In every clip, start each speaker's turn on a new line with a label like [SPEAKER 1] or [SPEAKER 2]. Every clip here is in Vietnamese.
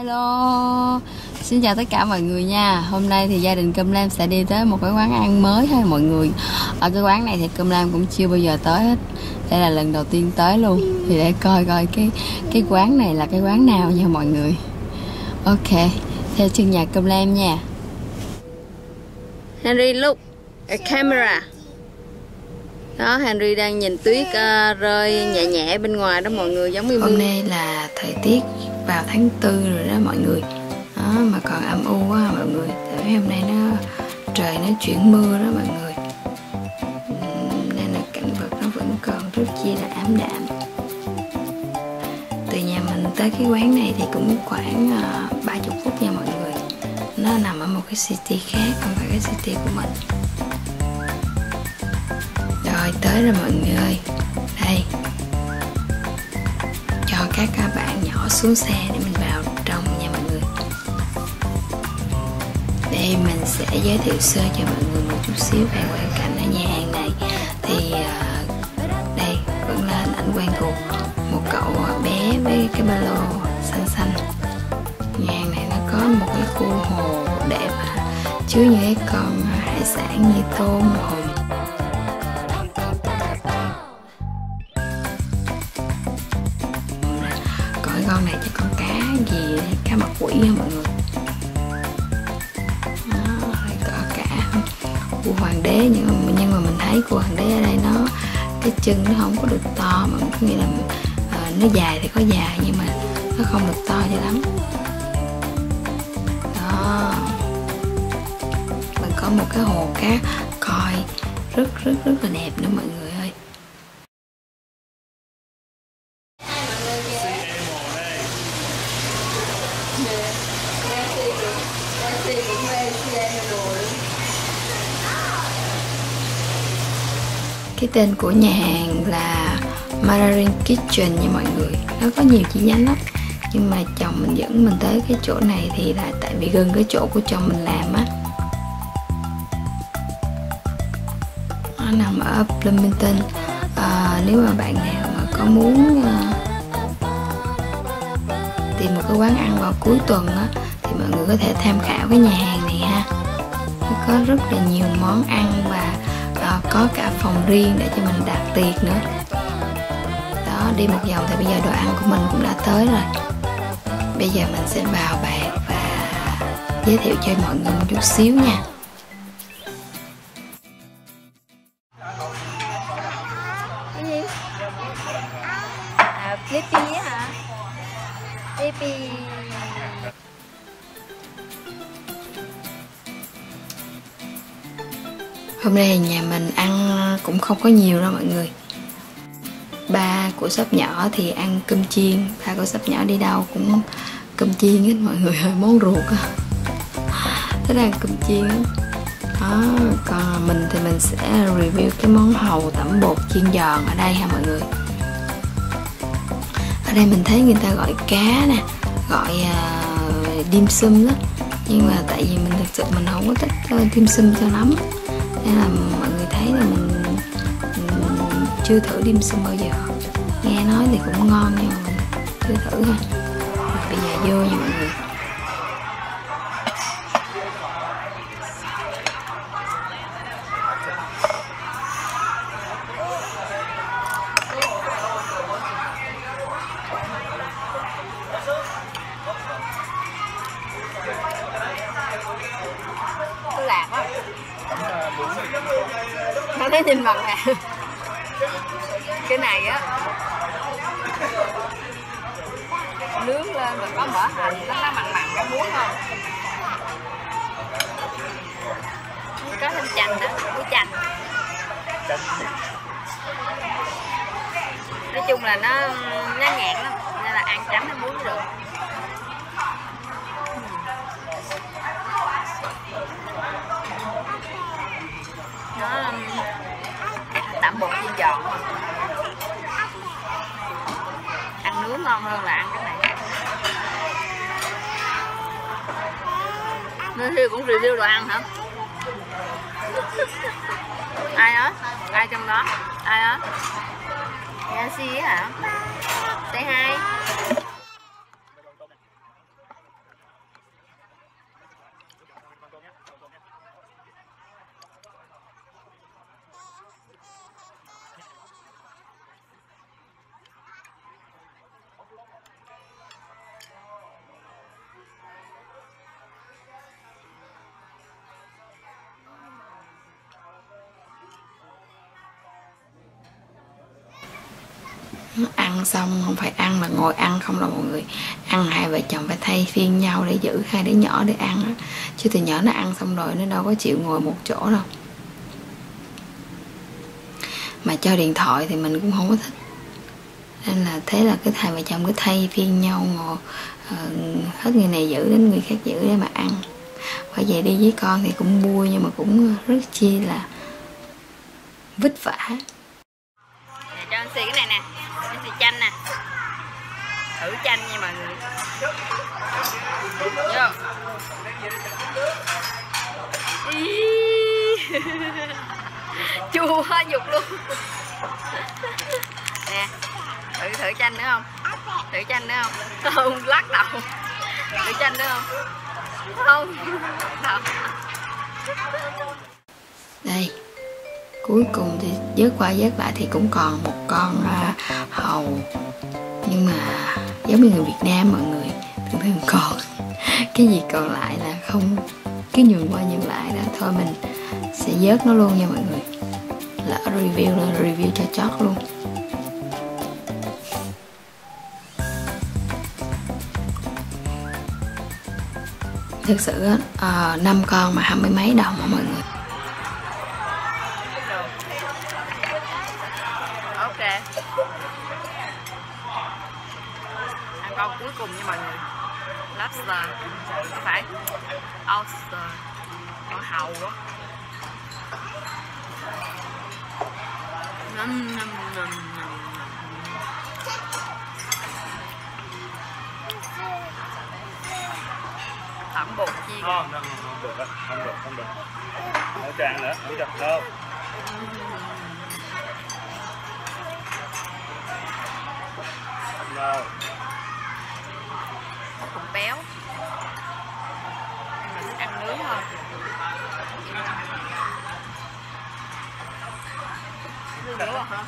[SPEAKER 1] Hello, xin chào tất cả mọi người nha. Hôm nay thì gia đình Cơm Lam sẽ đi tới một cái quán ăn mới thôi mọi người. Ở cái quán này thì Cơm Lam cũng chưa bao giờ tới hết. Đây là lần đầu tiên tới luôn. Thì để coi coi cái quán này là cái quán nào nha mọi người. Ok, theo chân nhà Cơm Lam nha. Henry look at camera. Đó, Henry đang nhìn tuyết rơi nhẹ nhẹ bên ngoài đó mọi người, giống như hôm nay là thời tiết vào tháng 4 rồi đó mọi người. Đó, mà còn âm u quá mọi người. Tại vì hôm nay trời nó chuyển mưa đó mọi người. Nên là cảnh vật nó vẫn còn rất chi là ảm đạm. Từ nhà mình tới cái quán này thì cũng khoảng 30 phút nha mọi người. Nó nằm ở một cái city khác, không phải cái city của mình. Rồi tới rồi mọi người ơi. Đây, cho các bạn nhỏ xuống xe để mình vào trong nha mọi người. Đây mình sẽ giới thiệu sơ cho mọi người một chút xíu về hoàn cảnh ở nhà hàng này. Thì đây vẫn là hình ảnh quen thuộc, một cậu bé với cái ba lô xanh xanh. Nhà hàng này nó có một cái khu hồ để mà chứa những cái con hải sản như tôm, hồng. Con này cho con cá gì, cá mặt quỷ nha mọi người. Đó, rồi có cả cua hoàng đế, nhưng mà mình thấy cua hoàng đế ở đây cái chân nó không có được to, mà có nghĩa là nó dài thì có dài nhưng mà nó không được to cho lắm. Đó, mình có một cái hồ cá coi rất là đẹp nữa mọi người ơi. Cái tên của nhà hàng là Mandarin Kitchen nha mọi người. Nó có nhiều chi nhánh lắm, nhưng mà chồng mình dẫn mình tới cái chỗ này thì là tại vì gần cái chỗ của chồng mình làm á. Nó nằm ở Bloomington. Nếu mà bạn nào mà có muốn tìm một cái quán ăn vào cuối tuần á, thì mọi người có thể tham khảo cái nhà hàng này ha. Nó có rất là nhiều món ăn và có cả phòng riêng để cho mình đặt tiệc nữa. Đó, đi một vòng thì bây giờ đồ ăn của mình cũng đã tới rồi. Bây giờ mình sẽ vào bàn và giới thiệu cho mọi người một chút xíu nha. Cái gì? Flippy á hả? Flippy. Hôm nay nhà mình ăn cũng không có nhiều đâu mọi người. Ba của shop nhỏ thì ăn cơm chiên. Ba của shop nhỏ đi đâu cũng cơm chiên hết mọi người ơi, món ruột á. Thích ăn cơm chiên á. Đó, còn mình thì mình sẽ review cái món hàu tẩm bột chiên giòn ở đây ha mọi người. Ở đây mình thấy người ta gọi cá nè, gọi dim sum đó. Nhưng mà tại vì mình thực sự mình không có thích dim sum cho lắm, nên là mọi người thấy là mình chưa thử dim sum bao giờ. Nghe nói thì cũng ngon nhưng mà mình chưa thử ha. Rồi bây giờ vô nha mọi người. Có lạc á. Nó thấy nhìn mặt nè. Cái này á nướng lên và có mỡ hành, nó mặn mặn có muối không? Có thêm chanh nữa, muối chanh. Nói chung là nó nhạt lắm, nên là ăn chấm với muối mới được. Nó tẩm bột chiên giòn, ăn nướng ngon hơn là ăn cái này. Nên Hiếu cũng review đồ ăn hả? Ai đó? Ai trong đó? Ai đó? Nancy hả? Say hi. Ăn xong không phải ăn là ngồi ăn không đâu mọi người. Ăn hai vợ chồng phải thay phiên nhau để giữ hai đứa nhỏ để ăn đó. Chứ tụi nhỏ nó ăn xong rồi nó đâu có chịu ngồi một chỗ đâu. Mà cho điện thoại thì mình cũng không có thích. Nên là thế là cái hai vợ chồng cứ thay phiên nhau ngồi, hết người này giữ đến người khác giữ để mà ăn. Bởi vậy đi với con thì cũng vui nhưng mà cũng rất chi là vất vả. Để cho anh xì cái này nè, anh xì chanh nè. Thử chanh nha mọi người. Vô. Chua hóa dục luôn. Nè, thử chanh nữa không? Thử chanh nữa không? Không, lắc đầu. Thử chanh nữa không? Không. Đâu. Đây. Cuối cùng thì vớt qua vớt lại thì cũng còn một con hầu. Nhưng mà giống như người Việt Nam mọi người thường còn cái gì còn lại là không, cứ nhường qua nhường lại đó. Thôi mình sẽ vớt nó luôn nha mọi người. Lỡ review là review cho chót luôn. Thực sự 5 con mà 20 mấy đồng hả mọi người. Ok. Ăn con cuối cùng nha mọi người. Lobster. Không phải oyster. Con hàu đó. Thẩm bột chiên. Không được đó, không được. Hỗ trợ ăn nữa, hỗ trợ đâu. Rồi. Cũng béo. Mình thích ăn nướng thôi. Nướng nữa hả?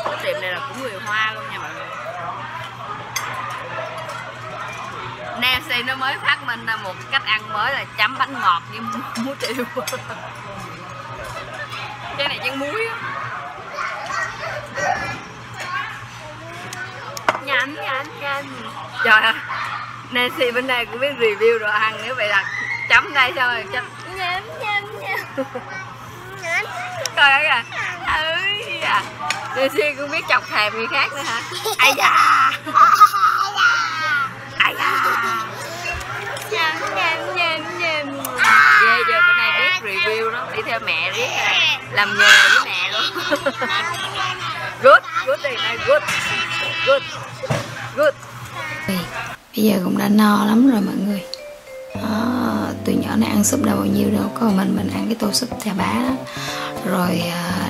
[SPEAKER 1] Cái tiệm này là cũng người Hoa luôn nha mọi người. Nancy nó mới phát minh ra một cách ăn mới là chấm bánh ngọt với muối tiêu. Cái này chân muối á. Nhanh. Trời ơi, Nancy bên đây cũng biết review đồ ăn nữa. Vậy là chấm đây sao rồi chấm nhám. Coi đó kìa. À. Nancy cũng biết chọc thèm người khác nữa hả? Ai da. Nham. Ghê giờ bữa nay biết review đó, đi theo mẹ riết làm nghề với mẹ luôn. Good đi này, good. Bây giờ cũng đã no lắm rồi mọi người. Tụi nhỏ này ăn súp đâu bao nhiêu đâu, có mình ăn cái tô súp chà bá đó. Rồi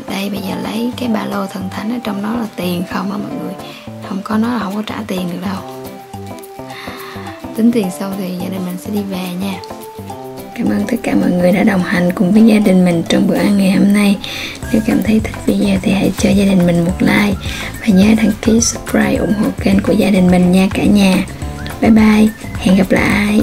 [SPEAKER 1] đây bây giờ lấy cái ba lô thần thánh, ở trong đó là tiền không á mọi người. Không có nó là không có trả tiền được đâu. Tính tiền xong thì gia đình mình sẽ đi về nha. Cảm ơn tất cả mọi người đã đồng hành cùng với gia đình mình trong bữa ăn ngày hôm nay. Nếu cảm thấy thích video thì hãy cho gia đình mình một like và nhớ đăng ký subscribe ủng hộ kênh của gia đình mình nha cả nhà. Bye bye, hẹn gặp lại.